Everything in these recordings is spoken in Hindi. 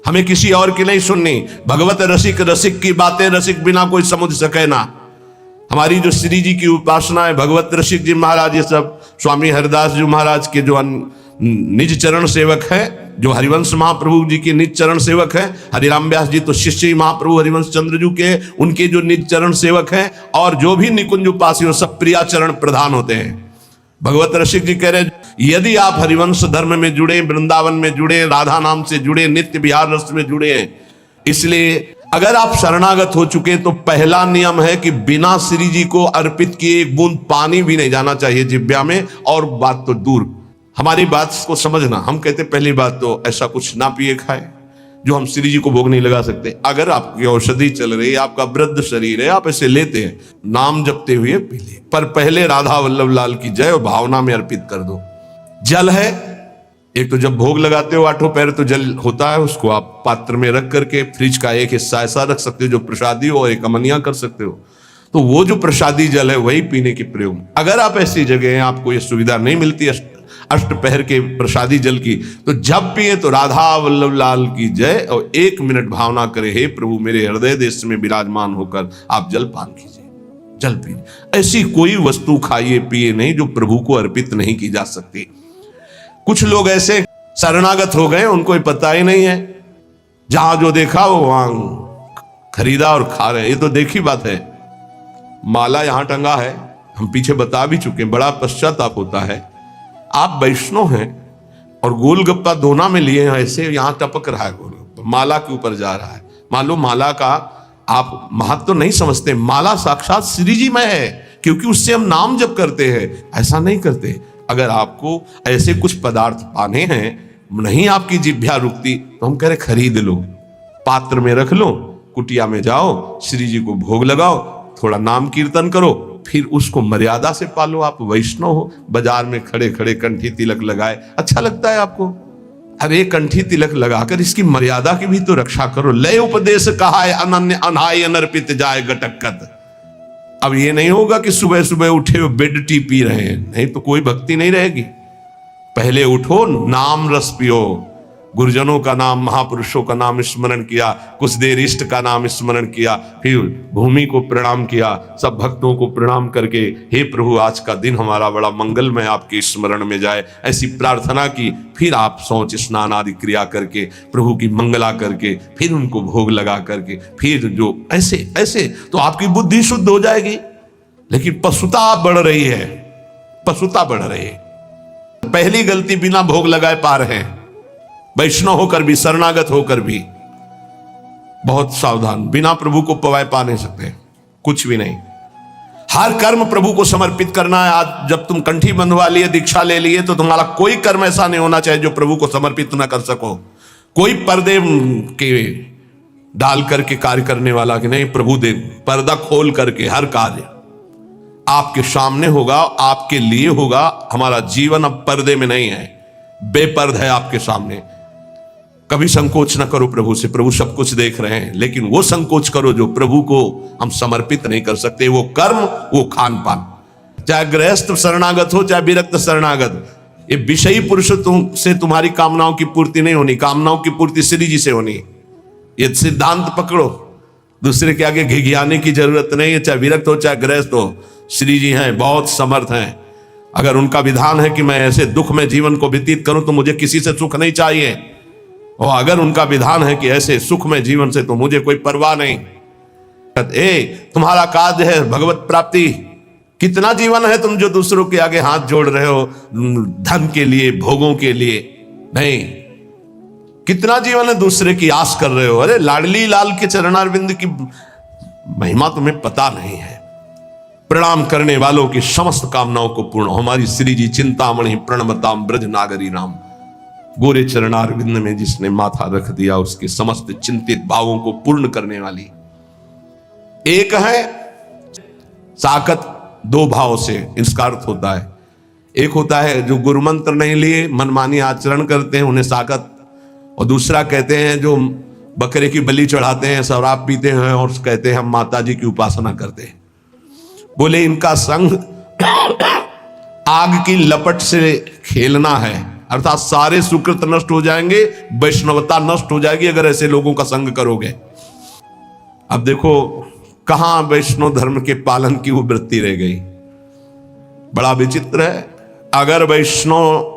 हमें किसी और की नहीं सुननी। भगवत रसिक, रसिक की बातें रसिक बिना कोई समझ सके ना। हमारी जो श्री जी की उपासना है, भगवत रसिक जी महाराज, ये सब स्वामी हरिदास जी महाराज के जो निज चरण सेवक है, जो हरिवंश महाप्रभु जी के निज चरण सेवक है। हरिराम व्यास जी तो शिष्य महाप्रभु हरिवंश चंद्र जी के, उनके जो निज चरण सेवक हैं, और जो भी निकुंज उपासी सब प्रिया चरण प्रधान होते हैं। भगवत रसिक जी कह रहे, यदि आप हरिवंश धर्म में जुड़े, वृंदावन में जुड़े, राधा नाम से जुड़े, नित्य विहार रस में जुड़े हैं, इसलिए अगर आप शरणागत हो चुके तो पहला नियम है कि बिना श्री जी को अर्पित किए एक बूंद पानी भी नहीं जाना चाहिए जिह्वा में। और बात तो दूर, हमारी बात को समझना, हम कहते पहली बात तो ऐसा कुछ ना पिए खाए जो हम श्री जी को भोग नहीं लगा सकते। अगर आपकी औषधि चल रही है, आपका वृद्ध शरीर है, आप ऐसे लेते हैं, नाम जपते हुए पी ले, पर पहले राधा वल्लभ लाल की जय और भावना में अर्पित कर दो। जल है, एक तो जब भोग लगाते हो आठों पैर तो जल होता है, उसको आप पात्र में रख करके फ्रिज का एक हिस्सा ऐसा रख सकते हो जो प्रसादी हो, और एक अमनिया कर सकते हो, तो वो जो प्रसादी जल है वही पीने के प्रयोग। अगर आप ऐसी जगह हैं, आपको ये सुविधा नहीं मिलती अष्टपहर के प्रसादी जल की, तो जब पिए तो राधा वल्लभ लाल की जय, और 1 मिनट भावना करे, हे प्रभु मेरे हृदय देश में विराजमान होकर आप जल पान कीजिए, जल पिए। ऐसी कोई वस्तु खाइए पिए नहीं जो प्रभु को अर्पित नहीं की जा सकती। कुछ लोग ऐसे शरणागत हो गए, उनको ही पता ही नहीं है, जहां जो देखा वो वहां खरीदा और खा रहे। ये तो देखी बात है, माला यहां टंगा है, हम पीछे बता भी चुके, बड़ा पश्चाताप होता है। आप वैष्णव हैं और गोलगप्पा दोना में लिए हैं, ऐसे यहां टपक रहा है गोलगप्पा, माला के ऊपर जा रहा है। मान लो माला का आप महत्व तो नहीं समझते, माला साक्षात श्री जी में है, क्योंकि उससे हम नाम जप करते हैं, ऐसा नहीं करते। अगर आपको ऐसे कुछ पदार्थ पाने हैं, नहीं आपकी जिह्वा रुकती, तो हम कह रहे खरीद लो, पात्र में रख लो, कुटिया में जाओ, श्री जी को भोग लगाओ, थोड़ा नाम कीर्तन करो, फिर उसको मर्यादा से पालो। आप वैष्णव हो, बाजार में खड़े खड़े कंठी तिलक लगाए, अच्छा लगता है आपको? अरे कंठी तिलक लगाकर इसकी मर्यादा की भी तो रक्षा करो। लय उपदेश कहा है, अनन्य अनाय अनर्पित जाए गटकत। अब ये नहीं होगा कि सुबह सुबह उठे हुए बेड टी पी रहे हैं, नहीं तो कोई भक्ति नहीं रहेगी। पहले उठो, नाम रस पियो, गुरुजनों का नाम, महापुरुषों का नाम स्मरण किया, कुछ देर इष्ट का नाम स्मरण किया, फिर भूमि को प्रणाम किया, सब भक्तों को प्रणाम करके, हे प्रभु आज का दिन हमारा बड़ा मंगलमय आपके स्मरण में जाए, ऐसी प्रार्थना की। फिर आप शौच स्नान आदि क्रिया करके, प्रभु की मंगला करके, फिर उनको भोग लगा करके, फिर जो ऐसे ऐसे तो आपकी बुद्धि शुद्ध हो जाएगी। लेकिन पशुता बढ़ रही है, पशुता बढ़ रही है। पहली गलती, बिना भोग लगाए पा रहे हैं, वैष्णव होकर भी, शरणागत होकर भी। बहुत सावधान, बिना प्रभु को पवाए पा नहीं सकते, कुछ भी नहीं। हर कर्म प्रभु को समर्पित करना है। आज जब तुम कंठी बंधवा लिए, दीक्षा ले लिए, तो तुम्हारा कोई कर्म ऐसा नहीं होना चाहिए जो प्रभु को समर्पित ना कर सको। कोई पर्दे के डाल करके कार्य करने वाला कि नहीं, प्रभु दे पर्दा खोल करके हर कार्य आपके सामने होगा, आपके लिए होगा। हमारा जीवन अब पर्दे में नहीं है, बेपर्द है आपके सामने। कभी संकोच न करो प्रभु से, प्रभु सब कुछ देख रहे हैं, लेकिन वो संकोच करो जो प्रभु को हम समर्पित नहीं कर सकते। वो कर्म, वो खान पान, चाहे गृहस्थ शरणागत हो, चाहे विरक्त शरणागत, ये विषयी पुरुष से तुम्हारी कामनाओं की पूर्ति नहीं होनी, कामनाओं की पूर्ति श्री जी से होनी। ये सिद्धांत पकड़ो, दूसरे के आगे घिघियाने की जरूरत नहीं है। चाहे विरक्त हो चाहे गृहस्थ हो, श्री जी हैं, बहुत समर्थ हैं। अगर उनका विधान है कि मैं ऐसे दुख में जीवन को व्यतीत करूं तो मुझे किसी से सुख नहीं चाहिए, और अगर उनका विधान है कि ऐसे सुख में जीवन से, तो मुझे कोई परवाह नहीं। तुम्हारा कार्य है भगवत प्राप्ति। कितना जीवन है तुम जो दूसरों के आगे हाथ जोड़ रहे हो धन के लिए, भोगों के लिए? नहीं, कितना जीवन है दूसरे की आस कर रहे हो। अरे लाडली लाल के चरणारविंद की महिमा तुम्हें पता नहीं है। प्रणाम करने वालों की समस्त कामनाओं को पूर्ण, हमारी श्री जी चिंतामणि प्रणमताम ब्रज नागरी नाम, गोरे चरणारविंद में जिसने माथा रख दिया, उसके समस्त चिंतित भावों को पूर्ण करने वाली। एक है साकत, दो भाव से इसका अर्थ होता है। एक होता है जो गुरु मंत्र नहीं लिए मनमानी आचरण करते हैं, उन्हें साकत। और दूसरा कहते हैं जो बकरे की बलि चढ़ाते हैं, शराब पीते हैं और कहते हैं हम माता जी की उपासना करते हैं। बोले इनका संग आग की लपट से खेलना है, अर्थात सारे सुकृत नष्ट हो जाएंगे, वैष्णवता नष्ट हो जाएगी अगर ऐसे लोगों का संग करोगे। अब देखो कहां वैष्णव धर्म के पालन की वो वृत्ति रह गई। बड़ा विचित्र है। अगर वैष्णव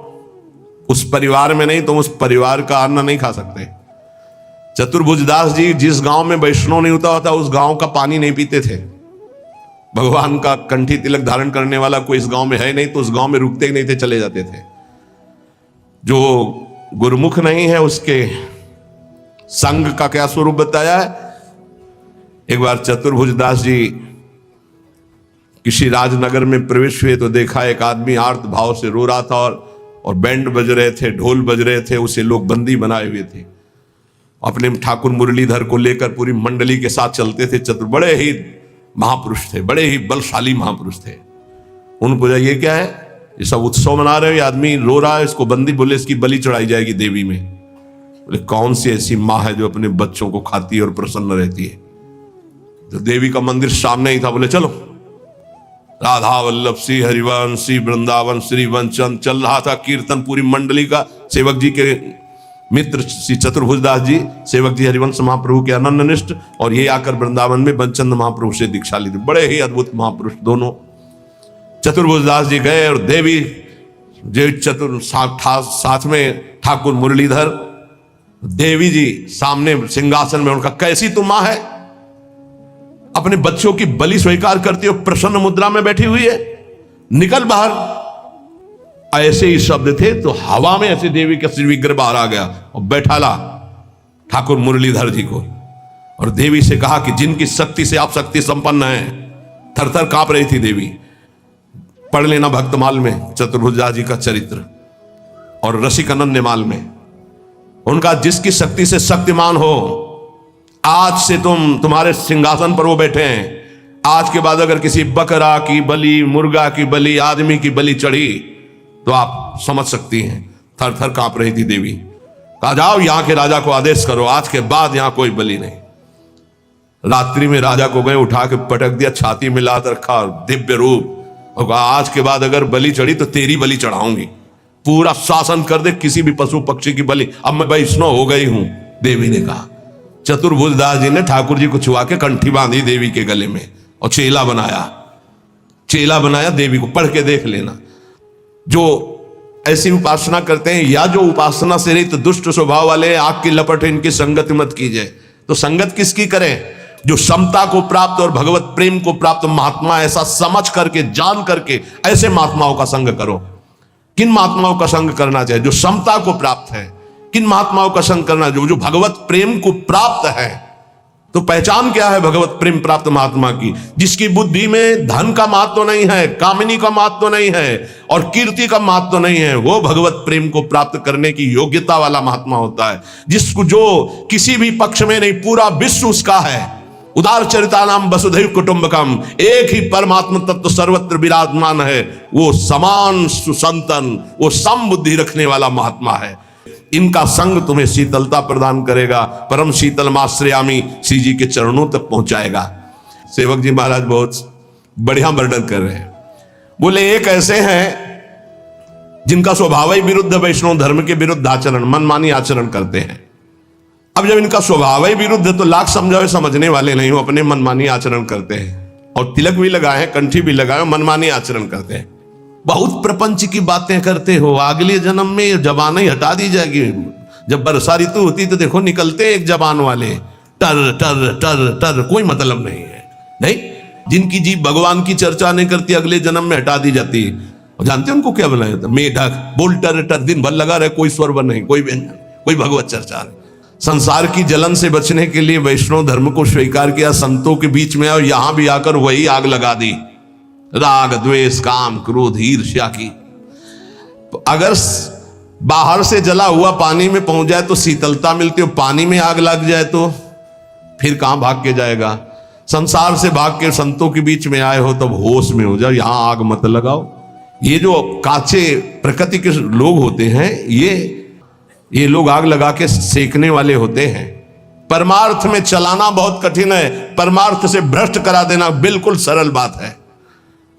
उस परिवार में नहीं तो उस परिवार का अन्न नहीं खा सकते। चतुर्भुजदास जी जिस गांव में वैष्णव नहीं होता होता उस गांव का पानी नहीं पीते थे। भगवान का कंठी तिलक धारण करने वाला कोई इस गांव में है नहीं तो उस गांव में रुकते ही नहीं थे, चले जाते थे। जो गुरुमुख नहीं है उसके संग का क्या स्वरूप बताया है। एक बार चतुर्भुजदास जी किसी राजनगर में प्रवेश हुए तो देखा एक आदमी आर्त भाव से रो रहा था और बैंड बज रहे थे, ढोल बज रहे थे, उसे लोग बंदी बनाए हुए थे। अपने ठाकुर मुरलीधर को लेकर पूरी मंडली के साथ चलते थे। बड़े ही महापुरुष थे, बड़े ही बलशाली महापुरुष थे। उनको पूछा ये क्या है, ये सब उत्सव मना रहे हो, ये आदमी रो रहा है, इसको बंदी। बोले इसकी बलि चढ़ाई जाएगी देवी में। बोले कौन सी ऐसी माँ है जो अपने बच्चों को खाती है और प्रसन्न रहती है। तो देवी का मंदिर सामने ही था। बोले चलो। राधा वल्लभ श्री हरिवंश श्री वृंदावन श्री वंचन चल रहा था कीर्तन। पूरी मंडली का सेवक जी के मित्र श्री चतुर्भुजदास जी, सेवक जी हरिवंश महाप्रभु के अनन्यनिष्ठ, और ये आकर वृंदावन में बंचंद महाप्रभु से दीक्षा ली थी। बड़े ही अद्भुत महापुरुष दोनों। चतुर्भुजदास जी गए और देवी जो साथ में ठाकुर मुरलीधर, देवी जी सामने सिंहासन में। उनका कैसी तुम मां है, अपने बच्चों की बलि स्वीकार करती हो, प्रसन्न मुद्रा में बैठी हुई है, निकल बाहर। ऐसे ही शब्द थे तो हवा में ऐसे देवी का श्री विग्रह बाहर आ गया और बैठा ला ठाकुर मुरलीधर जी को। और देवी से कहा कि जिनकी शक्ति से आप शक्ति संपन्न हैं। थर थर कांप रही थी देवी। पढ़ लेना भक्तमाल में चतुर्भुजदास जी का चरित्र और रसिक अनन्यमाल में। उनका जिसकी शक्ति से शक्तिमान हो, आज से तुम्हारे सिंहासन पर वो बैठे हैं। आज के बाद अगर किसी बकरा की बलि, मुर्गा की बलि, आदमी की बलि चढ़ी तो आप समझ सकती हैं। थर थर कांप रही थी देवी। कहा जाओ यहां के राजा को आदेश करो, आज के बाद यहां कोई बलि नहीं। रात्रि में राजा को गए, उठा के पटक दिया, छाती में लात रखा, दिव्य रूप, और कहा आज के बाद अगर बलि चढ़ी तो तेरी बलि चढ़ाऊंगी। पूरा शासन कर दे, किसी भी पशु पक्षी की बलि। अब मैं वैष्णव हो गई हूं, देवी ने कहा। चतुर्भुजदास जी ने ठाकुर जी को छुआ के कंठी बांधी देवी के गले में और चेला बनाया देवी को। पढ़ के देख लेना। जो ऐसी उपासना करते हैं या जो उपासना से रहित दुष्ट स्वभाव वाले, आग की लपट है, इनकी संगत मत कीजिए। तो संगत किसकी करें? जो समता को प्राप्त और भगवत प्रेम को प्राप्त महात्मा, ऐसा समझ करके, जान करके ऐसे महात्माओं का संग करो। किन महात्माओं का संग करना चाहिए? जो समता को प्राप्त है। किन महात्माओं का संग करना? जो भगवत प्रेम को प्राप्त है। तो पहचान क्या है भगवत प्रेम प्राप्त महात्मा की? जिसकी बुद्धि में धन का महत्व नहीं है, कामिनी का महत्व नहीं है और कीर्ति का महत्व नहीं है, वो भगवत प्रेम को प्राप्त करने की योग्यता वाला महात्मा होता है। जिसको जो किसी भी पक्ष में नहीं, पूरा विश्व उसका है। उदार चरिता नाम वसुधैव कुटुंबकम, एक ही परमात्मा तत्व सर्वत्र विराजमान है। वो समान सुसंतन, वो सम बुद्धि रखने वाला महात्मा है। इनका संग तुम्हें शीतलता प्रदान करेगा। परम शीतल माश्रयामी श्री जी के चरणों तक पहुंचाएगा। सेवक जी महाराज बहुत बढ़िया वर्णन कर रहे हैं। बोले एक ऐसे हैं जिनका स्वभाव ही विरुद्ध, वैष्णव धर्म के विरुद्ध आचरण, मनमानी आचरण करते हैं। अब जब इनका स्वभाव ही विरुद्ध है तो लाख समझावे समझने वाले नहीं हो, अपने मनमानी आचरण करते हैं। और तिलक भी लगाए हैं, कंठी भी लगाए, मनमानी आचरण करते हैं। बहुत प्रपंच की बातें करते हो। अगले जन्म में जबान ही हटा दी जाएगी। जब वर्षा ऋतु होती तो देखो निकलते एक जबान वाले, टर टर टर टर, कोई मतलब नहीं है। नहीं, जिनकी जीभ भगवान की चर्चा नहीं करती अगले जन्म में हटा दी जाती है। और जानते हैं उनको क्या बनाया जाता? मेढक, बोल टर टर, दिन भर लगा रहे, कोई स्वर नहीं, कोई व्यंजन, कोई भगवत चर्चा नहीं। संसार की जलन से बचने के लिए वैष्णव धर्म को स्वीकार किया, संतों के बीच में, और यहां भी आकर वही आग लगा दी, राग द्वेष काम क्रोध ईर्ष्या की। अगर बाहर से जला हुआ पानी में पहुंच जाए तो शीतलता मिलती हो, पानी में आग लग जाए तो फिर कहां भाग के जाएगा? संसार से भाग के संतों के बीच में आए हो तब होश में हो जाओ, यहां आग मत लगाओ। ये जो काचे प्रकृति के लोग होते हैं, ये लोग आग लगा के सेकने वाले होते हैं। परमार्थ में चलाना बहुत कठिन है, परमार्थ से भ्रष्ट करा देना बिल्कुल सरल बात है।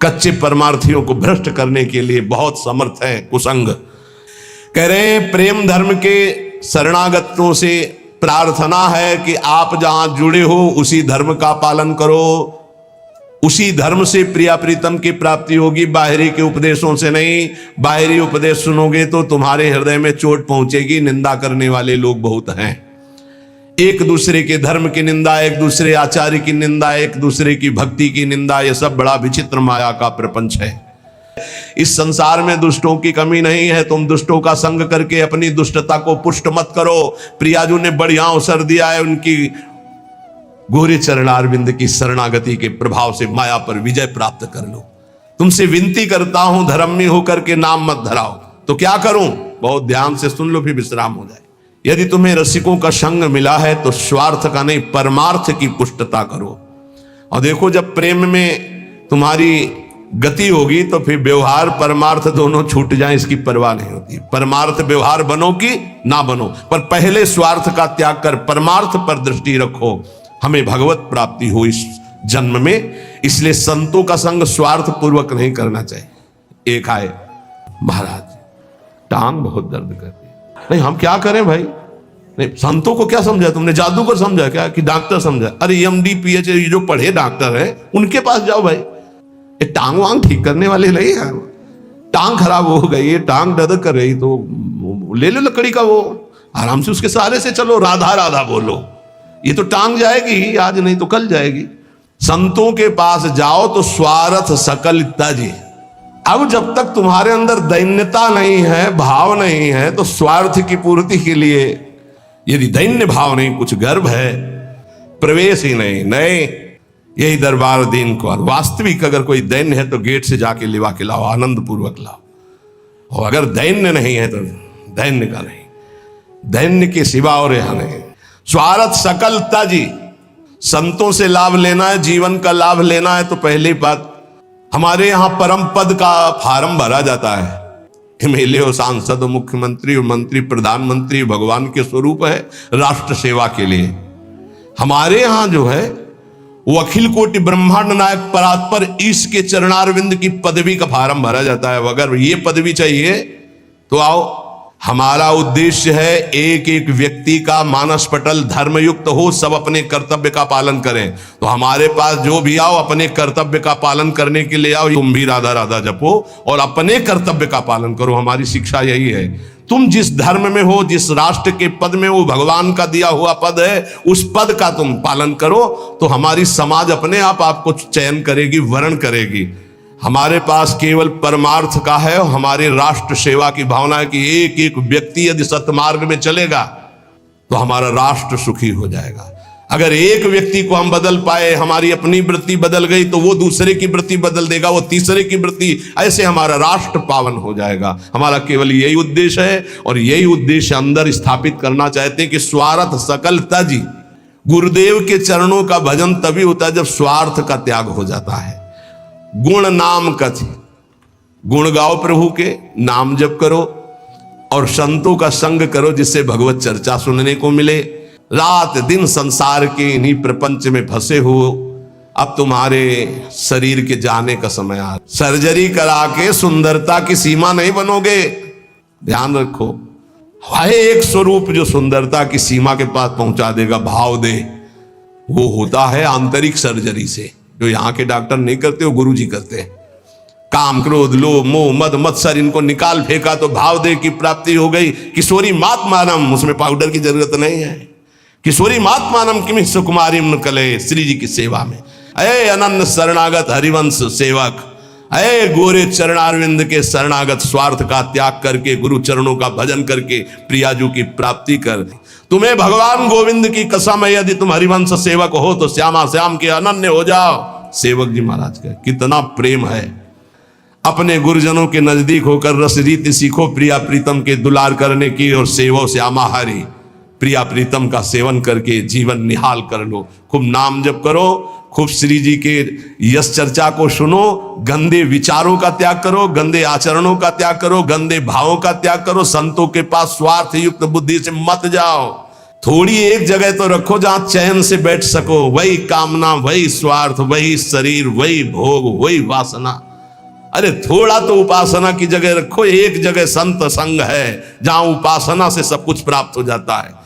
कच्चे परमार्थियों को भ्रष्ट करने के लिए बहुत समर्थ है कुसंग। कह रहे प्रेम धर्म के शरणागतों से प्रार्थना है कि आप जहां जुड़े हो उसी धर्म का पालन करो, उसी धर्म से प्रिया प्रीतम की प्राप्ति होगी, बाहरी के उपदेशों से नहीं। बाहरी उपदेश सुनोगे तो तुम्हारे हृदय में चोट पहुंचेगी। निंदा करने वाले लोग बहुत हैं, एक दूसरे के धर्म की निंदा, एक दूसरे आचार्य की निंदा, एक दूसरे की भक्ति की निंदा, यह सब बड़ा विचित्र माया का प्रपंच है। इस संसार में दुष्टों की कमी नहीं है। तुम दुष्टों का संग करके अपनी दुष्टता को पुष्ट मत करो। प्रियाजू ने बढ़िया अवसर दिया है, उनकी गोरे चरणारविंद की शरणागति के प्रभाव से माया पर विजय प्राप्त कर लो। तुमसे विनती करता हूं धर्मी होकर के नाम मत धराओ। तो क्या करूं? बहुत ध्यान से सुन लो, फिर विश्राम हो जाए। यदि तुम्हें रसिकों का संग मिला है तो स्वार्थ का नहीं, परमार्थ की पुष्टता करो। और देखो, जब प्रेम में तुम्हारी गति होगी तो फिर व्यवहार परमार्थ दोनों छूट जाए, इसकी परवाह नहीं होती। परमार्थ व्यवहार बनो कि ना बनो, पर पहले स्वार्थ का त्याग कर परमार्थ पर दृष्टि रखो। हमें भगवत प्राप्ति हो इस जन्म में, इसलिए संतों का संग स्वार्थ पूर्वक नहीं करना चाहिए। एक आए महाराज, टांग बहुत दर्द करती है। नहीं, हम क्या करें भाई? नहीं, संतों को क्या समझा तुमने? जादूगर समझा क्या कि डॉक्टर समझा? अरे MD PhD जो पढ़े डॉक्टर है उनके पास जाओ भाई। ये टांग वांग ठीक करने वाले नहीं है। टांग खराब हो गई, टांग दर्द कर रही तो ले लो लकड़ी का, वो आराम से उसके सहारे से चलो, राधा राधा बोलो। ये तो टांग जाएगी आज, नहीं तो कल जाएगी। संतों के पास जाओ तो स्वार्थ सकल त्याजी। अब जब तक तुम्हारे अंदर दैन्यता नहीं है, भाव नहीं है, तो स्वार्थ की पूर्ति के लिए यदि दैन्य भाव नहीं, कुछ गर्व है, प्रवेश ही नहीं। यही दरबार दीन को। वास्तविक अगर कोई दैन्य है तो गेट से जाके लिवा के लाओ, आनंद पूर्वक लाओ। और अगर दैन्य नहीं है तो दैन्य का नहीं, दैन्य के सिवा और यहां नहीं। स्वार्थ सकल त्याजी। संतों से लाभ लेना है, जीवन का लाभ लेना है, तो पहली बात हमारे यहां परम पद का फार्म भरा जाता है। एमएलए हो, सांसद हो, मुख्यमंत्री हो, मंत्री, प्रधानमंत्री भगवान के स्वरूप है राष्ट्र सेवा के लिए। हमारे यहां जो है वो अखिल कोटि ब्रह्मांड नायक परात्पर ईश के चरणारविंद की पदवी का फार्म भरा जाता है। अगर ये पदवी चाहिए तो आओ। हमारा उद्देश्य है एक एक व्यक्ति का मानस पटल धर्मयुक्त हो, सब अपने कर्तव्य का पालन करें। तो हमारे पास जो भी आओ अपने कर्तव्य का पालन करने के लिए आओ। तुम भी राधा राधा जपो और अपने कर्तव्य का पालन करो। हमारी शिक्षा यही है। तुम जिस धर्म में हो, जिस राष्ट्र के पद में, वो भगवान का दिया हुआ पद है, उस पद का तुम पालन करो तो हमारी समाज अपने आप आपको चयन करेगी, वर्ण करेगी। हमारे पास केवल परमार्थ का है और हमारे राष्ट्र सेवा की भावना है कि एक एक व्यक्ति यदि सत्मार्ग में चलेगा तो हमारा राष्ट्र सुखी हो जाएगा। अगर एक व्यक्ति को हम बदल पाए, हमारी अपनी वृत्ति बदल गई, तो वो दूसरे की वृत्ति बदल देगा, वो तीसरे की वृत्ति, ऐसे हमारा राष्ट्र पावन हो जाएगा। हमारा केवल यही उद्देश्य है और यही उद्देश्य अंदर स्थापित करना चाहते हैं कि स्वार्थ सकल त्याजी। गुरुदेव के चरणों का भजन तभी होता है जब स्वार्थ का त्याग हो जाता है। गुण नाम कथ, गुण गाओ प्रभु के, नाम जप करो और संतों का संग करो जिससे भगवत चर्चा सुनने को मिले। रात दिन संसार के इन्हीं प्रपंच में फंसे हो। अब तुम्हारे शरीर के जाने का समय आ, सर्जरी करा के सुंदरता की सीमा नहीं बनोगे। ध्यान रखो, है एक स्वरूप जो सुंदरता की सीमा के पास पहुंचा देगा, भाव दे। वो होता है आंतरिक सर्जरी से, जो यहाँ के डॉक्टर नहीं करते, वो गुरु जी करते हैं। काम, क्रोध, लोभ, मोह, मद, मत्सर, इनको निकाल फेंका तो भाव दे की प्राप्ति हो गई। किशोरी मात मानम, उसमें पाउडर की जरूरत नहीं है। किशोरी मात मानम किमि सुकुमारी कले, श्री जी की सेवा में। अये अनन्य शरणागत हरिवंश सेवक, अये गोरे चरणारविंद के शरणागत, स्वार्थ का त्याग करके गुरु चरणों का भजन करके प्रियाजू की प्राप्ति कर। तुम्हें भगवान गोविंद की कसम है, यदि तुम हरिवंश सेवक हो तो श्यामा श्याम के अनन्य हो जाओ। सेवक जी महाराज का कितना प्रेम है। अपने गुरुजनों के नजदीक होकर रस रीति सीखो प्रिया प्रीतम के दुलार करने की, और सेवो श्यामा हरि, प्रिया प्रीतम का सेवन करके जीवन निहाल कर लो। खूब नाम जप करो, खूब श्री जी के यश चर्चा को सुनो। गंदे विचारों का त्याग करो, गंदे आचरणों का त्याग करो, गंदे भावों का त्याग करो। संतों के पास स्वार्थ युक्त बुद्धि से मत जाओ। थोड़ी एक जगह तो रखो जहां चैन से बैठ सको। वही कामना, वही स्वार्थ, वही शरीर, वही भोग, वही वासना। अरे थोड़ा तो उपासना की जगह रखो, एक जगह संत संग है जहां उपासना से सब कुछ प्राप्त हो जाता है।